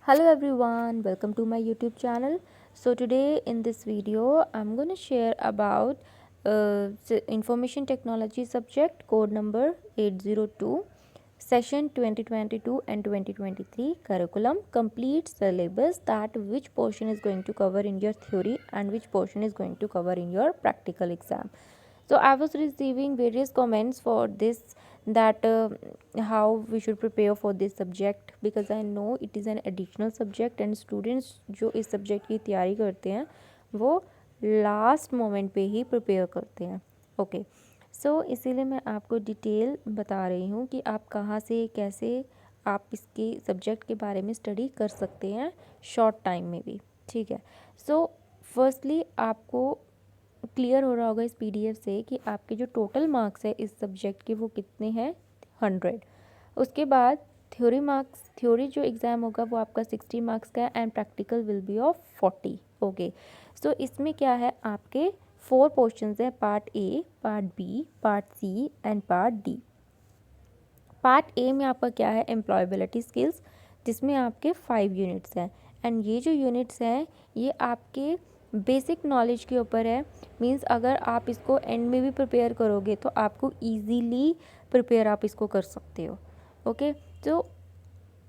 Hello everyone, welcome to my YouTube channel. So today in this video I'm going to share about the information technology subject code number 802 session 2022 and 2023 curriculum complete syllabus, that which portion is going to cover in your theory and which portion is going to cover in your practical exam. So I was receiving various comments for this, that how we should prepare for this subject, because I know it is an additional subject and students जो इस subject की तैयारी करते हैं वो last moment पे ही prepare करते हैं. ओके, सो इसीलिए मैं आपको डिटेल बता रही हूँ कि आप कहाँ से कैसे आप इसके सब्जेक्ट के बारे में स्टडी कर सकते हैं शॉर्ट टाइम में भी. ठीक है, सो फर्स्टली आपको क्लियर हो रहा होगा इस पीडीएफ से कि आपके जो टोटल मार्क्स है इस सब्जेक्ट के वो कितने हैं, 100. उसके बाद थ्योरी मार्क्स, थ्योरी जो एग्ज़ाम होगा वो आपका 60 मार्क्स का है and practical will be of 40. Okay, so इसमें क्या है, आपके 4 पोर्शंस हैं, part A, part B, part C and part D. Part A में आपका क्या है, एम्प्लॉयबिलिटी स्किल्स, जिसमें आपके 5 यूनिट्स हैं एंड ये जो यूनिट्स हैं ये आपके बेसिक नॉलेज के ऊपर है. मींस अगर आप इसको एंड में भी प्रिपेयर करोगे तो आपको इजीली प्रिपेयर आप इसको कर सकते हो. ओके, तो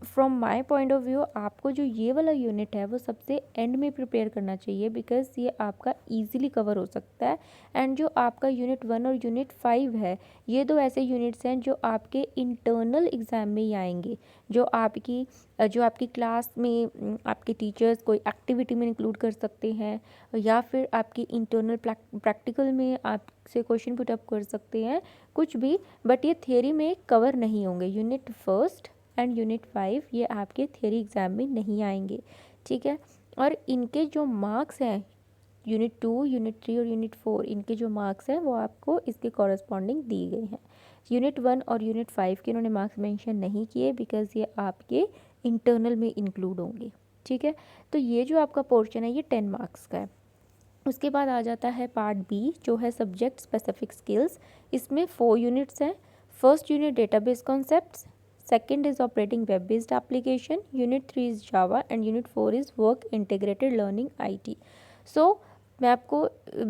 from my point of view आपको जो ये वाला यूनिट है वो सबसे एंड में प्रिपेयर करना चाहिए, बिकॉज ये आपका इजीली कवर हो सकता है. एंड जो आपका यूनिट 1 और यूनिट 5 है, ये दो ऐसे यूनिट्स हैं जो आपके इंटरनल एग्ज़ाम में ही आएंगे, जो आपकी क्लास में आपके टीचर्स कोई एक्टिविटी में इंक्लूड कर सकते हैं या फिर आपकी इंटरनल प्रैक्टिकल में आपसे क्वेश्चन पुट अप कर सकते हैं, कुछ भी. बट ये थियरी में कवर नहीं होंगे. यूनिट फर्स्ट एंड यूनिट 5 ये आपके थियरी एग्ज़ाम में नहीं आएंगे. ठीक है, और इनके जो मार्क्स हैं यूनिट 2, यूनिट 3 और यूनिट 4, इनके जो मार्क्स हैं वो आपको इसके कॉरस्पॉन्डिंग दी गई हैं. यूनिट 1 और यूनिट 5 के इन्होंने मार्क्स मेंशन नहीं किए बिकॉज ये आपके इंटरनल में इंक्लूड होंगे. ठीक है, तो ये जो आपका पोर्शन है ये 10 मार्क्स का है. उसके बाद आ जाता है पार्ट बी जो है सब्जेक्ट स्पेसिफिक स्किल्स. इसमें 4 यूनिट्स हैं. First unit database concepts, second is operating web based application, unit 3 is java and unit 4 is work integrated learning IT. so मैं आपको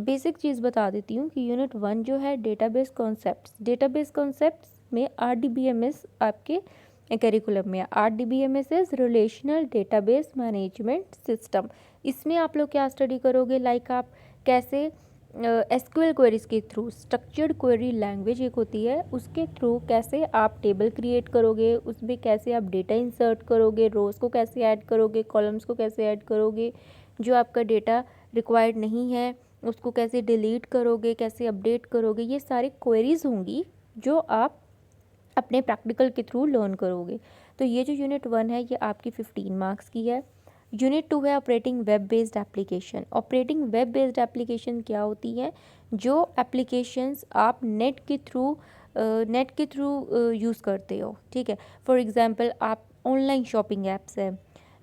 बेसिक चीज़ बता देती हूँ कि यूनिट 1 जो है डेटाबेस कॉन्सेप्ट्स में RDBMS आपके करिकुलम में. RDBMS is relational database management system. इसमें आप लोग क्या स्टडी करोगे, लाइक आप कैसे एसक्यूएल क्वेरीज के थ्रू, स्ट्रक्चर्ड क्वेरी लैंग्वेज एक होती है, उसके थ्रू कैसे आप टेबल क्रिएट करोगे, उसमें कैसे आप डेटा इंसर्ट करोगे, रोज़ को कैसे ऐड करोगे, कॉलम्स को कैसे ऐड करोगे, जो आपका डेटा रिक्वायर्ड नहीं है उसको कैसे डिलीट करोगे, कैसे अपडेट करोगे, ये सारी क्वेरीज होंगी जो आप अपने प्रैक्टिकल के थ्रू लर्न करोगे. तो ये जो यूनिट 1 है ये आपकी 15 मार्क्स की है. यूनिट 2 है operating web based application. Operating web based application क्या होती है, जो एप्लीकेशंस आप नेट के थ्रू यूज़ करते हो. ठीक है, फॉर एग्जांपल आप ऑनलाइन शॉपिंग ऐप्स है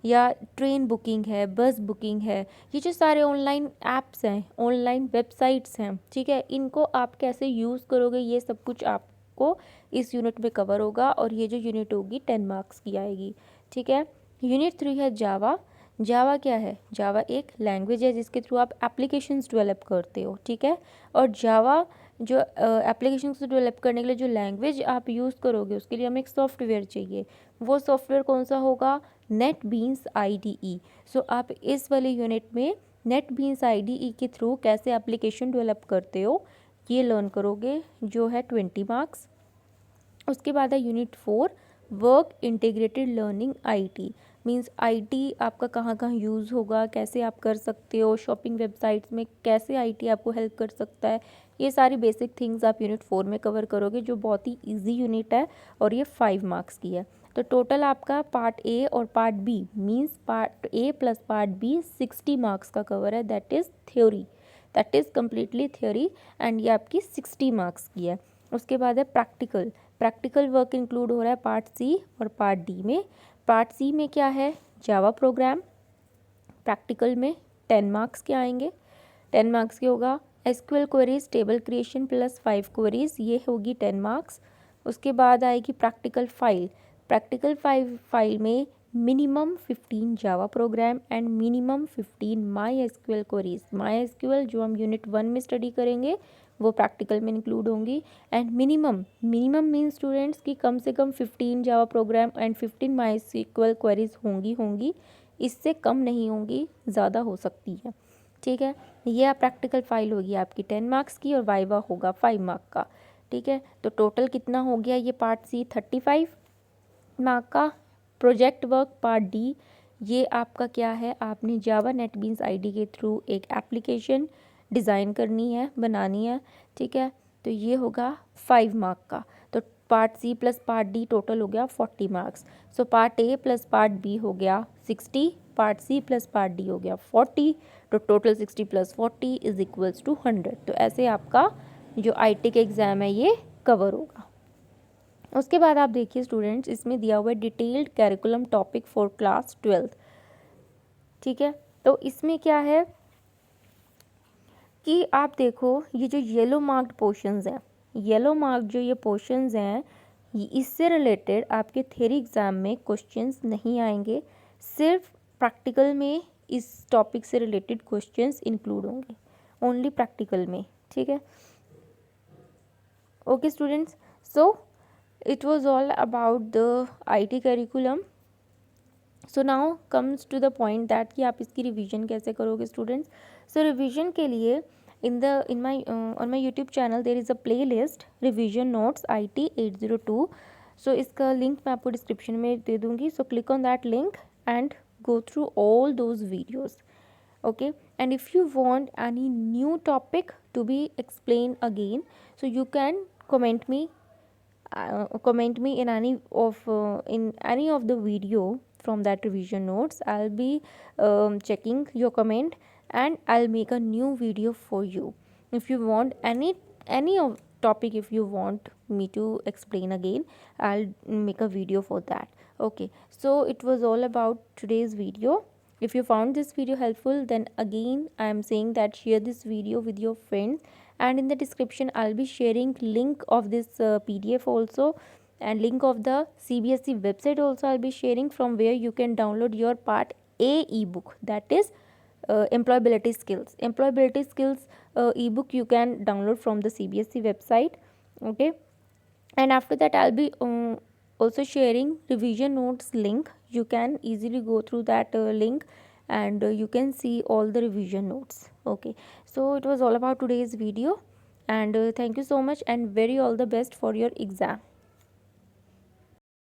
या ट्रेन बुकिंग है, बस बुकिंग है, ये जो सारे ऑनलाइन ऐप्स हैं, ऑनलाइन वेबसाइट्स हैं. ठीक है, इनको आप कैसे यूज़ करोगे ये सब कुछ आपको इस यूनिट में कवर होगा और ये जो यूनिट होगी 10 मार्क्स की आएगी. ठीक है, यूनिट 3 है जावा. जावा क्या है, जावा एक लैंग्वेज है जिसके थ्रू आप एप्लीकेशंस डेवलप करते हो. ठीक है, और जावा जो एप्लीकेशंस डेवलप करने के लिए जो लैंग्वेज आप यूज़ करोगे उसके लिए हमें एक सॉफ्टवेयर चाहिए. वो सॉफ्टवेयर कौन सा होगा, नेटबीन्स IDE. सो आप इस वाले यूनिट में नेटबीन्स IDE के थ्रू कैसे एप्लीकेशन डेवलप करते हो ये लर्न करोगे, जो है 20 मार्क्स. उसके बाद है unit 4 work integrated learning IT. Means IT आपका कहाँ कहाँ यूज़ होगा, कैसे आप कर सकते हो, शॉपिंग वेबसाइट्स में कैसे IT आपको हेल्प कर सकता है, ये सारी बेसिक थिंग्स आप यूनिट 4 में कवर करोगे, जो बहुत ही इजी यूनिट है और ये 5 मार्क्स की है. तो टोटल आपका पार्ट ए और part B means part A plus part B 60 marks का कवर है. That is theory, that is completely theory and ये आपकी 60 मार्क्स की है. उसके बाद है प्रैक्टिकल वर्क इंक्लूड हो रहा है पार्ट सी और पार्ट डी में. पार्ट सी में क्या है, जावा प्रोग्राम. प्रैक्टिकल में 10 मार्क्स के आएंगे, 10 मार्क्स के होगा. SQL queries table creation plus 5 queries, ये होगी 10 मार्क्स. उसके बाद आएगी प्रैक्टिकल फाइल में minimum 15 Java program and minimum 15 my SQL queries. My SQL जो हम यूनिट 1 में स्टडी करेंगे वो प्रैक्टिकल में इंक्लूड होंगी। एंड मिनिमम मीन स्टूडेंट्स की कम से कम 15 Java program and 15 my SQL queries होंगी, इससे कम नहीं होंगी, ज़्यादा हो सकती है। ठीक है, ये प्रैक्टिकल फाइल होगी आपकी 10 मार्क्स की और वाइवा होगा 5 मार्क का। ठीक है, तो टोटल कितना हो गया ये पार्ट सी 35 मार्क का। प्रोजेक्ट वर्क पार्ट डी, ये आपका क्या है, आपने जावा नेटबीन्स आईडी के थ्रू एक एप्लीकेशन डिज़ाइन करनी है, बनानी है। ठीक है, तो ये होगा 5 मार्क का। तो part C plus part D total हो गया 40 marks. So part A plus part B हो गया 60, part C plus part D हो गया 40, तो total 60 plus 40 is equals to 100। तो ऐसे आपका जो आईटी का एग्ज़ाम है ये कवर होगा। उसके बाद आप देखिए स्टूडेंट्स, इसमें दिया हुआ है detailed curriculum topic for class 12। ठीक है, तो इसमें क्या है कि आप देखो ये जो येलो मार्क्ड पोर्शंस हैं, येलो मार्क जो ये पोर्शंस हैं, इससे रिलेटेड आपके थ्योरी एग्ज़ाम में क्वेश्चंस नहीं आएंगे, सिर्फ प्रैक्टिकल में इस टॉपिक से रिलेटेड क्वेश्चंस इंक्लूड होंगे, ओनली प्रैक्टिकल में। ठीक है, okay students, so it was all about the IT curriculum. So now comes to the point that कि आप इसकी रिवीजन कैसे करोगे स्टूडेंट्स। सो रिवीजन के लिए on my YouTube channel there is a playlist revision notes IT 802। सो इसका link मैं आपको डिस्क्रिप्शन में दे दूँगी। So click on that link and go through all those videos. Okay, and if you want any new topic to be explained again, so you can comment me in any of the video from that revision notes. I'll be checking your comment and I'll make a new video for you. If you want any of topic, if you want me to explain again, I'll make a video for that. Okay, so it was all about today's video. If you found this video helpful, then again I am saying that share this video with your friends, and in the description I'll be sharing link of this PDF also, and link of the CBSE website also I'll be sharing, from where you can download your part A ebook, that is employability skills ebook you can download from the CBSE website. Okay, and after that I'll be also sharing revision notes link. You can easily go through that link and you can see all the revision notes. Okay, so it was all about today's video, and thank you so much and very all the best for your exam.